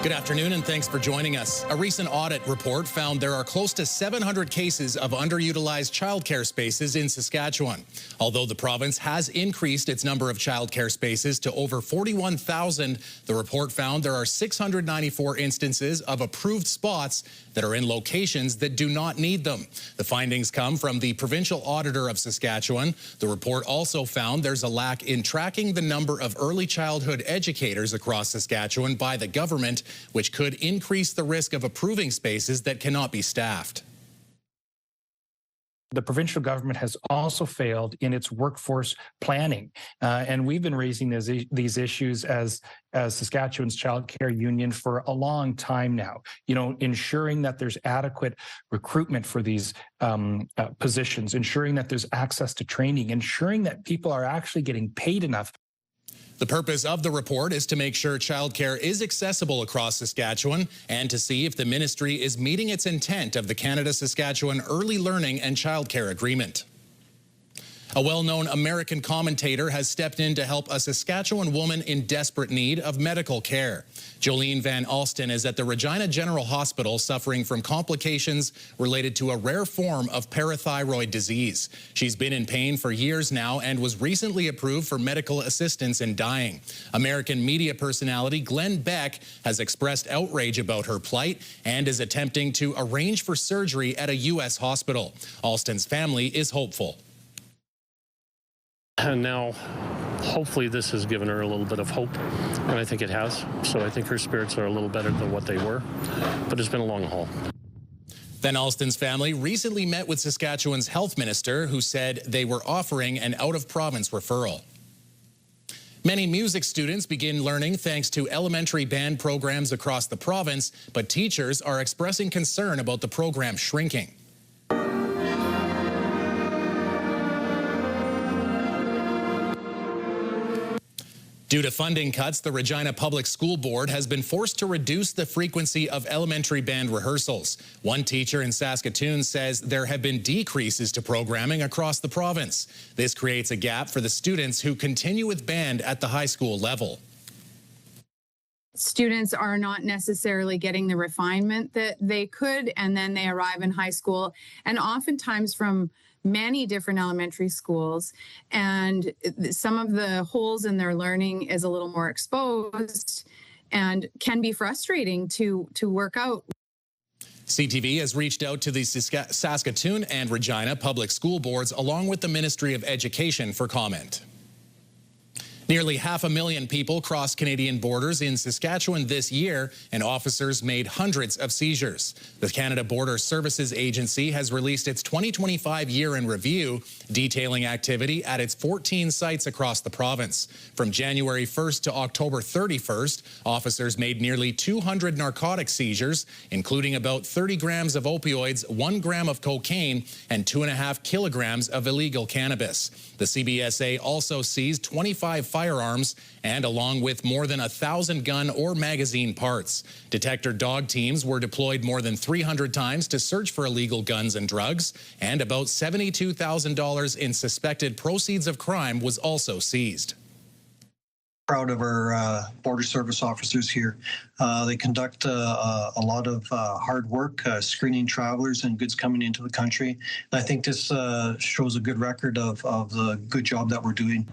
Good afternoon and thanks for joining us. A recent audit report found there are close to 700 cases of underutilized childcare spaces in Saskatchewan. Although the province has increased its number of childcare spaces to over 41,000, the report found there are 694 instances of approved spots that are in locations that do not need them. The findings come from the provincial auditor of Saskatchewan. The report also found there's a lack in tracking the number of early childhood educators across Saskatchewan by the government, which could increase the risk of approving spaces that cannot be staffed. The provincial government has also failed in its workforce planning, and we've been raising these issues as Saskatchewan's Child Care Union for a long time now. You know, ensuring that there's adequate recruitment for these positions, ensuring that there's access to training, ensuring that people are actually getting paid enough. The purpose of the report is to make sure childcare is accessible across Saskatchewan and to see if the ministry is meeting its intent of the Canada-Saskatchewan Early Learning and Childcare Agreement. A well-known American commentator has stepped in to help a Saskatchewan woman in desperate need of medical care. Jolene Van Alsten is at the Regina General Hospital suffering from complications related to a rare form of parathyroid disease. She's been in pain for years now and was recently approved for medical assistance in dying. American media personality Glenn Beck has expressed outrage about her plight and is attempting to arrange for surgery at a U.S. hospital. Alsten's family is hopeful. And now, hopefully this has given her a little bit of hope, and I think it has. So I think her spirits are a little better than what they were, but it's been a long haul. Van Alsten's family recently met with Saskatchewan's health minister, who said they were offering an out-of-province referral. Many music students begin learning thanks to elementary band programs across the province, but teachers are expressing concern about the program shrinking. Due to funding cuts, the Regina Public School Board has been forced to reduce the frequency of elementary band rehearsals. One teacher in Saskatoon says there have been decreases to programming across the province. This creates a gap for the students who continue with band at the high school level. Students are not necessarily getting the refinement that they could, and then they arrive in high school, and oftentimes from many different elementary schools, and some of the holes in their learning is a little more exposed and can be frustrating to work out. CTV has reached out to the Saskatoon and Regina Public School Boards along with the Ministry of Education for comment. Nearly 500,000 people crossed Canadian borders in Saskatchewan this year, and officers made hundreds of seizures. The Canada Border Services Agency has released its 2025 year in review, detailing activity at its 14 sites across the province. From January 1st to October 31st, officers made nearly 200 narcotic seizures, including about 30 grams of opioids, 1 gram of cocaine, and 2.5 kilograms of illegal cannabis. The CBSA also seized 25 firearms and along with more than 1,000 gun or magazine parts. Detector dog teams were deployed more than 300 times to search for illegal guns and drugs, and about $72,000 in suspected proceeds of crime was also seized. Proud of our border service officers here. They conduct a lot of hard work screening travelers and goods coming into the country. And I think this shows a good record of the good job that we're doing.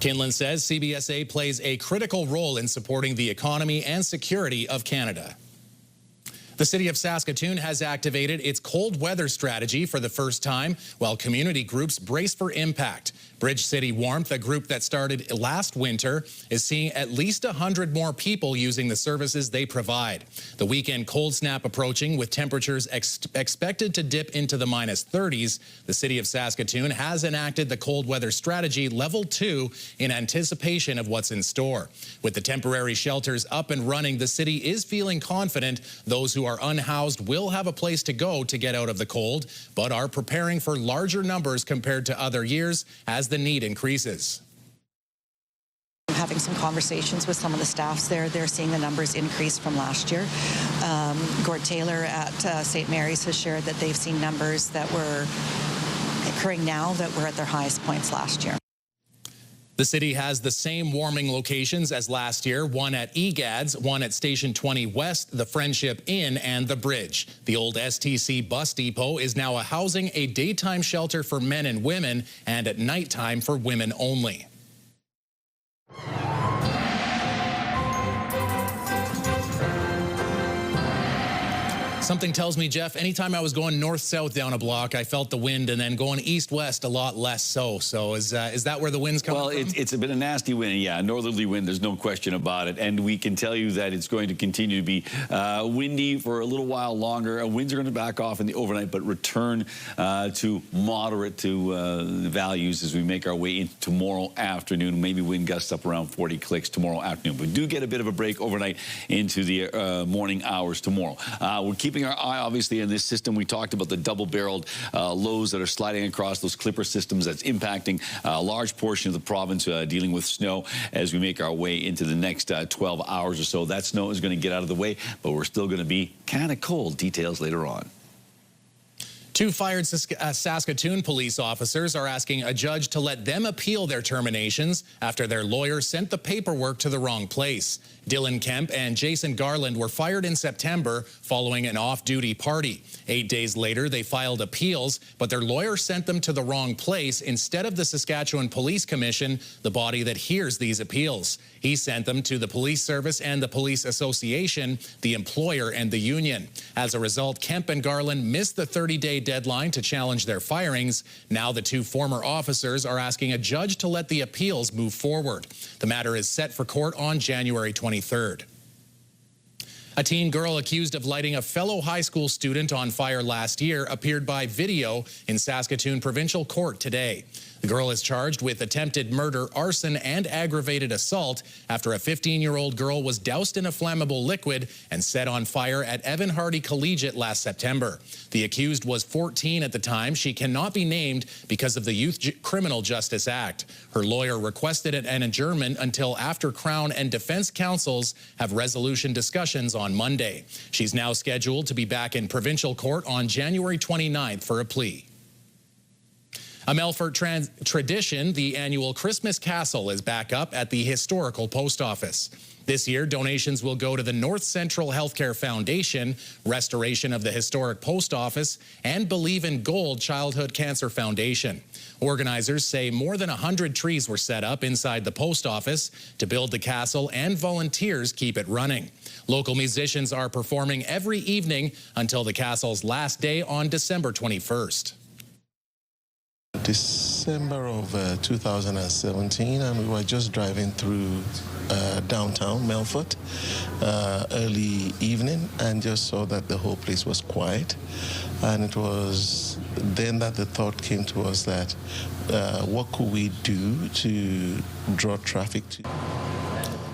Kinlan says CBSA plays a critical role in supporting the economy and security of Canada. The city of Saskatoon has activated its cold weather strategy for the first time, while community groups brace for impact. Bridge City Warmth, a group that started last winter, is seeing at least 100 more people using the services they provide. The weekend cold snap approaching with temperatures expected to dip into the -30s. The city of Saskatoon has enacted the cold weather strategy level 2 in anticipation of what's in store. With the temporary shelters up and running, the city is feeling confident those who are unhoused will have a place to go to get out of the cold, but are preparing for larger numbers compared to other years as the need increases. Having some conversations with some of the staffs there, they're seeing the numbers increase from last year. Gord Taylor at St. Mary's has shared that they've seen numbers that were occurring now that were at their highest points last year. The city has the same warming locations as last year, one at EGADS, one at Station 20 West, the Friendship Inn, and the Bridge. The old STC bus depot is now housing a daytime shelter for men and women, and at nighttime for women only. Something tells me, Jeff, anytime I was going north-south down a block, I felt the wind, and then going east-west a lot less so. So is that where the wind's coming from? Well, it's a bit of nasty wind, yeah, northerly wind, there's no question about it. And we can tell you that it's going to continue to be windy for a little while longer. Winds are going to back off in the overnight, but return to moderate values as we make our way into tomorrow afternoon. Maybe wind gusts up around 40 clicks tomorrow afternoon. We do get a bit of a break overnight into the morning hours tomorrow. We're keeping our eye, obviously, on this system. We talked about the double-barreled lows that are sliding across those clipper systems that's impacting a large portion of the province, dealing with snow as we make our way into the next 12 hours or so. That snow is going to get out of the way, but we're still going to be kind of cold. Details later on. Two fired Saskatoon police officers are asking a judge to let them appeal their terminations after their lawyer sent the paperwork to the wrong place. Dylan Kemp and Jason Garland were fired in September following an off-duty party. 8 days later, they filed appeals, but their lawyer sent them to the wrong place instead of the Saskatchewan Police Commission, the body that hears these appeals. He sent them to the Police Service and the Police Association, the employer and the union. As a result, Kemp and Garland missed the 30-day deadline to challenge their firings. Now the two former officers are asking a judge to let the appeals move forward. The matter is set for court on January 23rd. A teen girl accused of lighting a fellow high school student on fire last year appeared by video in Saskatoon Provincial Court today. The girl is charged with attempted murder, arson, and aggravated assault after a 15-year-old girl was doused in a flammable liquid and set on fire at Evan Hardy Collegiate last September. The accused was 14 at the time. She cannot be named because of the Youth Criminal Justice Act. Her lawyer requested an adjournment until after Crown and Defense counsels have resolution discussions on Monday. She's now scheduled to be back in provincial court on January 29th for a plea. A Melfort tradition, the annual Christmas Castle is back up at the historical post office. This year, donations will go to the North Central Healthcare Foundation, restoration of the historic post office, and Believe in Gold Childhood Cancer Foundation. Organizers say more than 100 trees were set up inside the post office to build the castle, and volunteers keep it running. Local musicians are performing every evening until the castle's last day on December 21st. December of 2017, and we were just driving through downtown Melfort early evening and just saw that the whole place was quiet. And it was then that the thought came to us that what could we do to draw traffic to?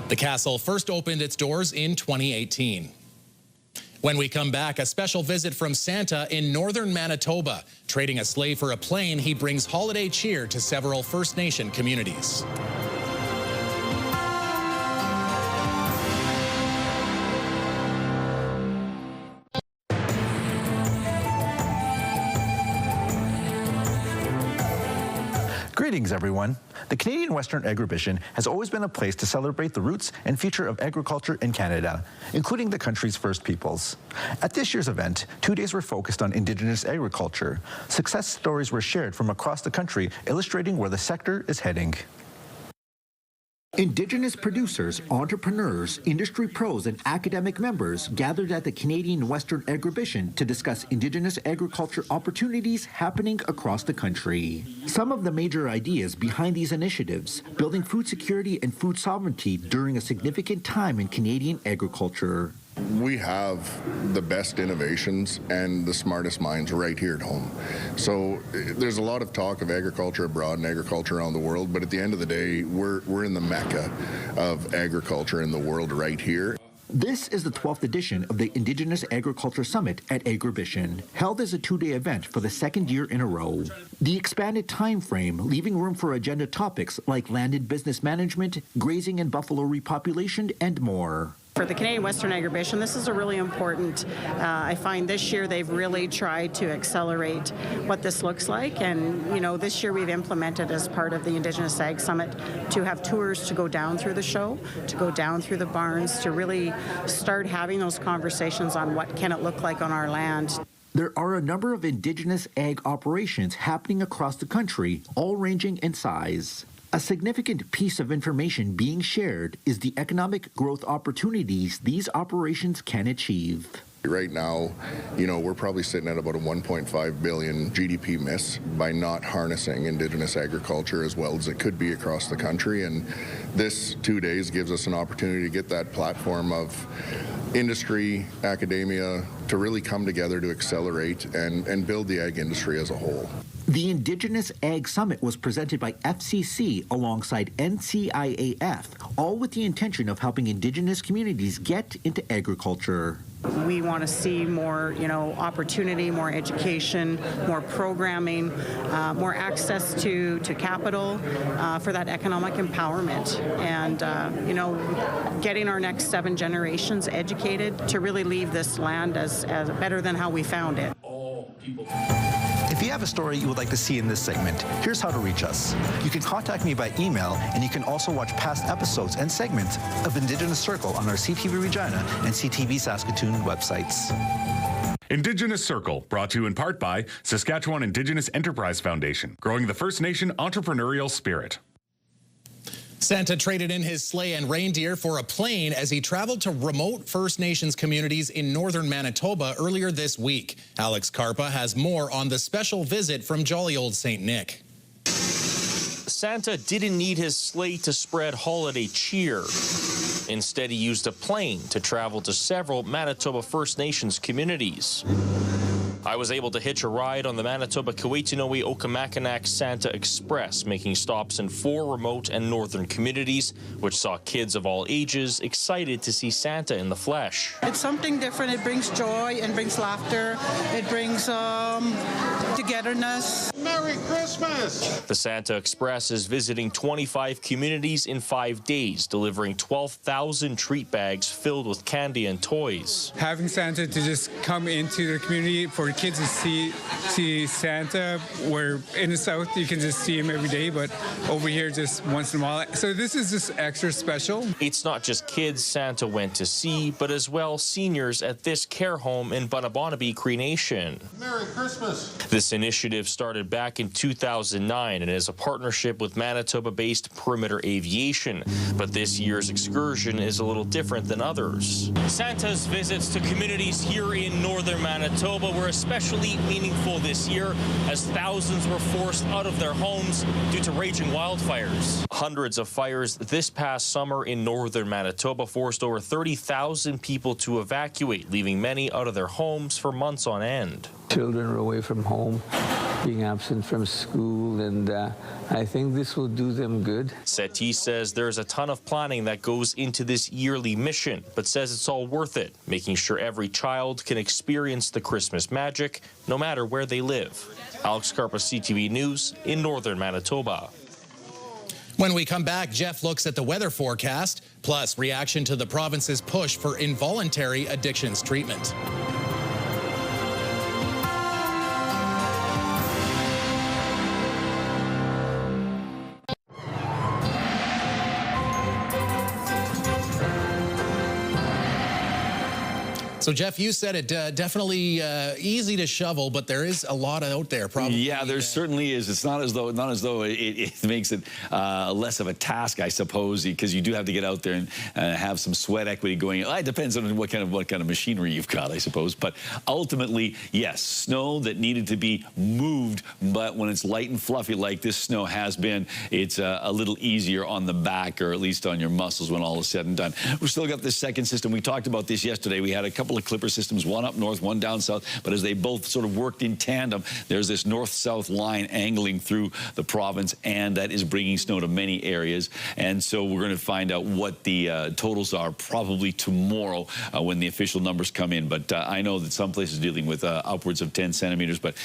The castle first opened its doors in 2018. When we come back, a special visit from Santa in northern Manitoba. Trading a sleigh for a plane, he brings holiday cheer to several First Nation communities. Greetings, everyone. The Canadian Western Agribition has always been a place to celebrate the roots and future of agriculture in Canada, including the country's First Peoples. At this year's event, 2 days were focused on Indigenous agriculture. Success stories were shared from across the country, illustrating where the sector is heading. Indigenous producers, entrepreneurs, industry pros, and academic members gathered at the Canadian Western Agribition to discuss Indigenous agriculture opportunities happening across the country. Some of the major ideas behind these initiatives: building food security and food sovereignty during a significant time in Canadian agriculture. We have the best innovations and the smartest minds right here at home. So there's a lot of talk of agriculture abroad and agriculture around the world, but at the end of the day, we're in the mecca of agriculture in the world right here. This is the 12th edition of the Indigenous Agriculture Summit at Agribition, held as a two-day event for the second year in a row. The expanded time frame, leaving room for agenda topics like land and business management, grazing and buffalo repopulation, and more. For the Canadian Western Agribition, this is a really important, I find this year they've really tried to accelerate what this looks like. And, you know, this year we've implemented as part of the Indigenous Ag Summit to have tours to go down through the show, to go down through the barns, to really start having those conversations on what can it look like on our land. There are a number of Indigenous ag operations happening across the country, all ranging in size. A significant piece of information being shared is the economic growth opportunities these operations can achieve. Right now, you know, we're probably sitting at about a 1.5 billion GDP miss by not harnessing Indigenous agriculture as well as it could be across the country. And this 2 days gives us an opportunity to get that platform of industry, academia, to really come together to accelerate and build the ag industry as a whole. The Indigenous Ag Summit was presented by FCC alongside NCIAF, all with the intention of helping Indigenous communities get into agriculture. We want to see more, you know, opportunity, more education, more programming, more access to capital for that economic empowerment, and you know, getting our next 7 generations educated to really leave this land as better than how we found it. If you have a story you would like to see in this segment, here's how to reach us. You can contact me by email, and you can also watch past episodes and segments of Indigenous Circle on our CTV Regina and CTV Saskatoon websites. Indigenous Circle, brought to you in part by Saskatchewan Indigenous Enterprise Foundation, growing the First Nation entrepreneurial spirit. Santa traded in his sleigh and reindeer for a plane as he traveled to remote First Nations communities in northern Manitoba earlier this week. Alex Karpa has more on the special visit from jolly old St. Nick. Santa didn't need his sleigh to spread holiday cheer. Instead, he used a plane to travel to several Manitoba First Nations communities. I was able to hitch a ride on the Manitoba Kiwetinowi Okamakinak Santa Express, making stops in 4 remote and northern communities, which saw kids of all ages excited to see Santa in the flesh. It's something different. It brings joy and brings laughter. It brings togetherness. Merry Christmas! The Santa Express is visiting 25 communities in 5 days, delivering 12,000 treat bags filled with candy and toys. Having Santa to just come into the community for kids to see Santa, where in the south you can just see him every day, but over here just once in a while. So this is just extra special. It's not just kids Santa went to see, but as well seniors at this care home in Bunnabonaby Cree Nation. Merry Christmas! This initiative started back in 2009 and is a partnership with Manitoba-based Perimeter Aviation. But this year's excursion is a little different than others. Santa's visits to communities here in northern Manitoba were especially meaningful this year as thousands were forced out of their homes due to raging wildfires. Hundreds of fires this past summer in northern Manitoba forced over 30,000 people to evacuate, leaving many out of their homes for months on end. Children are away from home, being absent from school, and I think this will do them good. Seti says there's a ton of planning that goes into this yearly mission, but says it's all worth it, making sure every child can experience the Christmas magic no matter where they live. Alex Karpa, CTV News in northern Manitoba. When we come back, Jeff looks at the weather forecast, plus reaction to the province's push for involuntary addictions treatment. So, Jeff, you said it definitely easy to shovel, but there is a lot out there. Probably. Yeah, there certainly is. It's not as though it makes it less of a task, I suppose, because you do have to get out there and have some sweat equity going. It depends on what kind of machinery you've got, I suppose. But ultimately, yes, snow that needed to be moved, but when it's light and fluffy like this snow has been, it's a little easier on the back, or at least on your muscles when all is said and done. We've still got this second system. We talked about this yesterday. We had a couple couple of clipper systems, one up north, one down south, but as they both sort of worked in tandem, there's this north-south line angling through the province, and that is bringing snow to many areas. And so we're going to find out what the totals are probably tomorrow when the official numbers come in. But I know that some places are dealing with upwards of 10 centimeters, but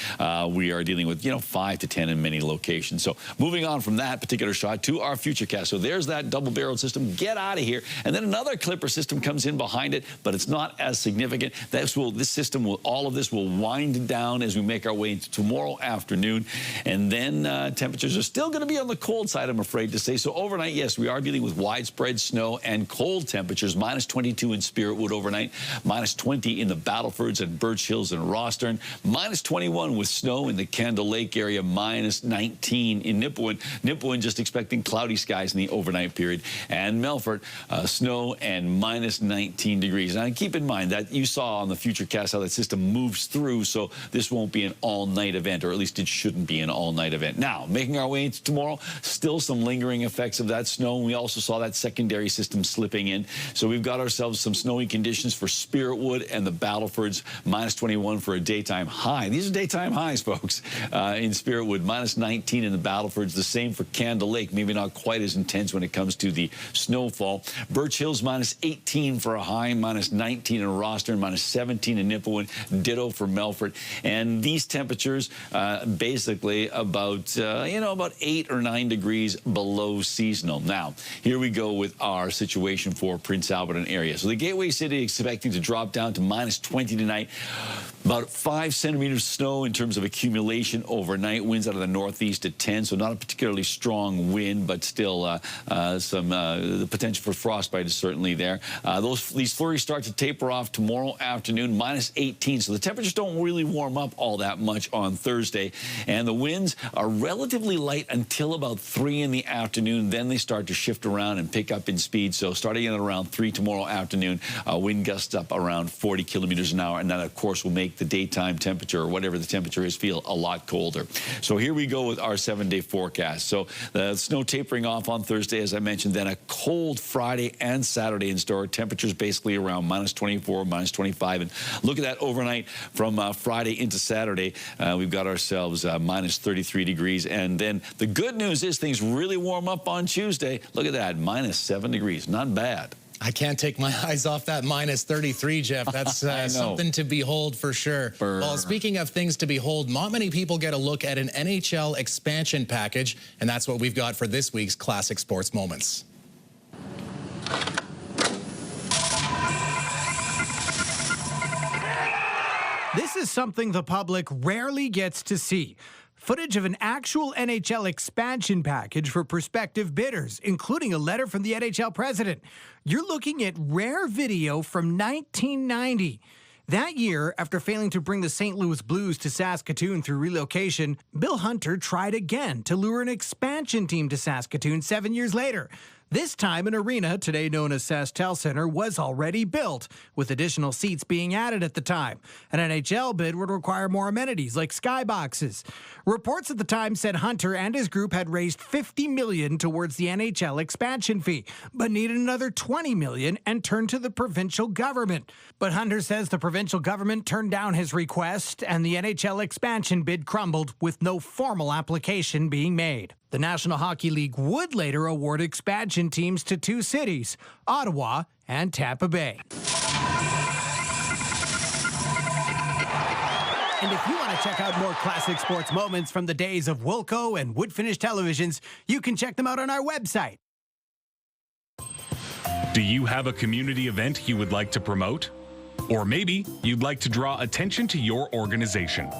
we are dealing with, 5 to 10 in many locations. So moving on from that particular shot to our futurecast. So there's that double-barreled system. Get out of here. And then another clipper system comes in behind it, but it's not as significant. This system will, all of this will wind down as we make our way into tomorrow afternoon. And then temperatures are still going to be on the cold side, I'm afraid to say. So overnight, yes, we are dealing with widespread snow and cold temperatures. Minus 22 in Spiritwood overnight, minus 20 in the Battlefords and Birch Hills and Rostern, minus 21 with snow in the Candle Lake area, minus 19 in Nipawin. Nipawin just expecting cloudy skies in the overnight period. And Melfort, snow and minus 19 degrees. Now, keep in mind that you saw on the Futurecast how that system moves through, so this won't be an all-night event, or at least it shouldn't be an all-night event. Now, making our way into tomorrow, still some lingering effects of that snow. We also saw that secondary system slipping in. So we've got ourselves some snowy conditions for Spiritwood and the Battlefords, minus 21 for a daytime high. These are daytime highs, folks, in Spiritwood, minus 19 in the Battlefords. The same for Candle Lake, maybe not quite as intense when it comes to the snowfall. Birch Hills, minus 18 for a high, minus 19 in Rostern, minus 17 in Nipawin, ditto for Melfort. And these temperatures basically about, about 8 or 9 degrees below seasonal. Now, here we go with our situation for Prince Albert and area. So the Gateway City expecting to drop down to minus 20 tonight. About 5 centimeters of snow in terms of accumulation overnight. Winds out of the northeast at 10, so not a particularly strong wind, but still the potential for frostbite is certainly there. These flurries start to taper off tomorrow afternoon, minus 18. So the temperatures don't really warm up all that much on Thursday. And the winds are relatively light until about 3 in the afternoon. Then they start to shift around and pick up in speed. So starting at around 3 tomorrow afternoon, wind gusts up around 40 kilometers an hour. And that, of course, will make the daytime temperature, or whatever the temperature is, feel a lot colder. So here we go with our 7-day forecast. So the snow tapering off on Thursday, as I mentioned, then a cold Friday and Saturday in store. Temperatures basically around minus 24, minus 25. And look at that overnight from Friday into Saturday. We've got ourselves minus 33 degrees. And then the good news is things really warm up on Tuesday. Look at that, minus 7 degrees. Not bad. I can't take my eyes off that minus 33, Jeff. That's something to behold for sure. Well, speaking of things to behold, not many people get a look at an NHL expansion package, and that's what we've got for this week's Classic Sports Moments. This is something the public rarely gets to see. Footage of an actual NHL expansion package for prospective bidders, including a letter from the NHL president. You're looking at rare video from 1990. That year, after failing to bring the St. Louis Blues to Saskatoon through relocation, Bill Hunter tried again to lure an expansion team to Saskatoon 7 years later. This time, an arena, today known as Sastel Center, was already built, with additional seats being added at the time. An NHL bid would require more amenities, like skyboxes. Reports at the time said Hunter and his group had raised $50 million towards the NHL expansion fee, but needed another $20 million and turned to the provincial government. But Hunter says the provincial government turned down his request, and the NHL expansion bid crumbled, with no formal application being made. The National Hockey League would later award expansion teams to 2 cities, Ottawa and Tampa Bay. And if you want to check out more classic sports moments from the days of Wilco and wood finish televisions, you can check them out on our website. Do you have a community event you would like to promote? Or maybe you'd like to draw attention to your organization.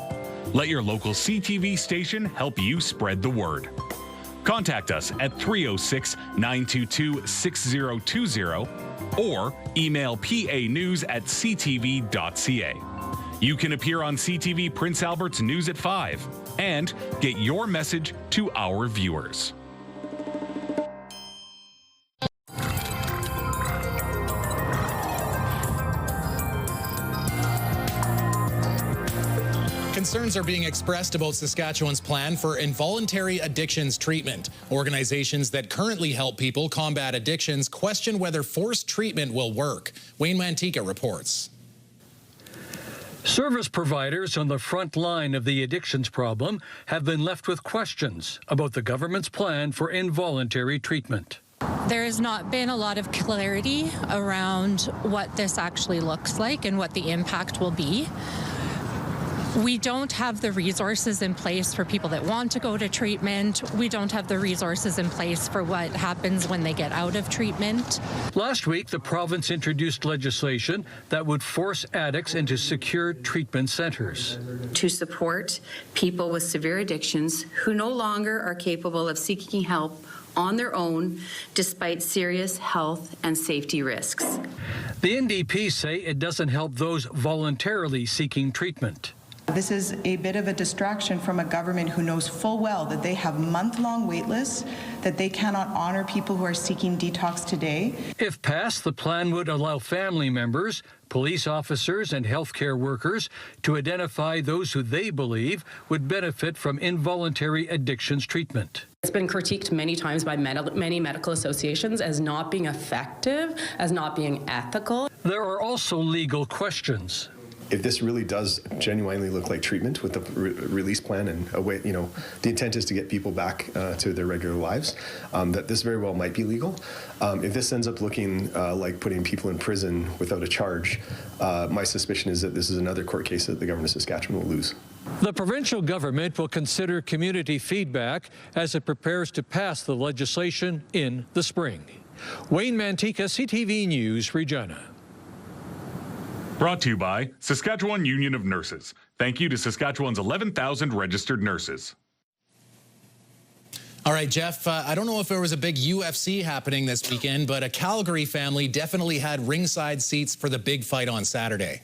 Let your local CTV station help you spread the word. Contact us at 306-922-6020 or email panews@ctv.ca. You can appear on CTV Prince Albert's News at 5 and get your message to our viewers. Concerns are being expressed about Saskatchewan's plan for involuntary addictions treatment. Organizations that currently help people combat addictions question whether forced treatment will work. Wayne Mantika reports. Service providers on the front line of the addictions problem have been left with questions about the government's plan for involuntary treatment. There has not been a lot of clarity around what this actually looks like and what the impact will be. We don't have the resources in place for people that want to go to treatment. We don't have the resources in place for what happens when they get out of treatment. Last week, the province introduced legislation that would force addicts into secure treatment centers. To support people with severe addictions who no longer are capable of seeking help on their own despite serious health and safety risks. The NDP say it doesn't help those voluntarily seeking treatment. This is a bit of a distraction from a government who knows full well that they have month-long wait lists, that they cannot honor people who are seeking detox today. If passed, the plan would allow family members, police officers, and healthcare workers to identify those who they believe would benefit from involuntary addictions treatment. It's been critiqued many times by many medical associations as not being effective, as not being ethical. There are also legal questions. If this really does genuinely look like treatment with the release plan and a way, the intent is to get people back to their regular lives, that this very well might be legal. If this ends up looking like putting people in prison without a charge, my suspicion is that this is another court case that the government of Saskatchewan will lose. The provincial government will consider community feedback as it prepares to pass the legislation in the spring. Wayne Mantika, CTV News, Regina. Brought to you by Saskatchewan Union of Nurses. Thank you to Saskatchewan's 11,000 registered nurses. All right, Jeff, I don't know if there was a big UFC happening this weekend, but a Calgary family definitely had ringside seats for the big fight on Saturday.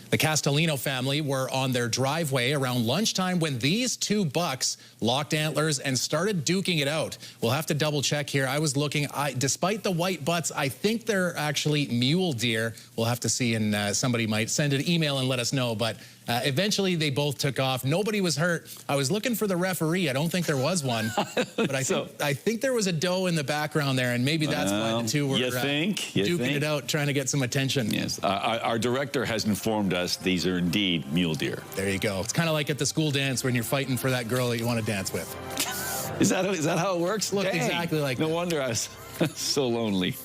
The Castellino family were on their driveway around lunchtime when these two bucks locked antlers and started duking it out. We'll have to double check here. I was looking, despite the white butts, I think they're actually mule deer. We'll have to see, and somebody might send an email and let us know. But eventually they both took off. Nobody was hurt. I was looking for the referee. I don't think there was one. But I think there was a doe in the background there, and maybe that's why the two were duking it out, trying to get some attention. Yes. Our director has informed us these are indeed mule deer. There you go. It's kind of like at the school dance when you're fighting for that girl that you want to dance with. Is that how it works? Looked exactly like that. No wonder I was so lonely.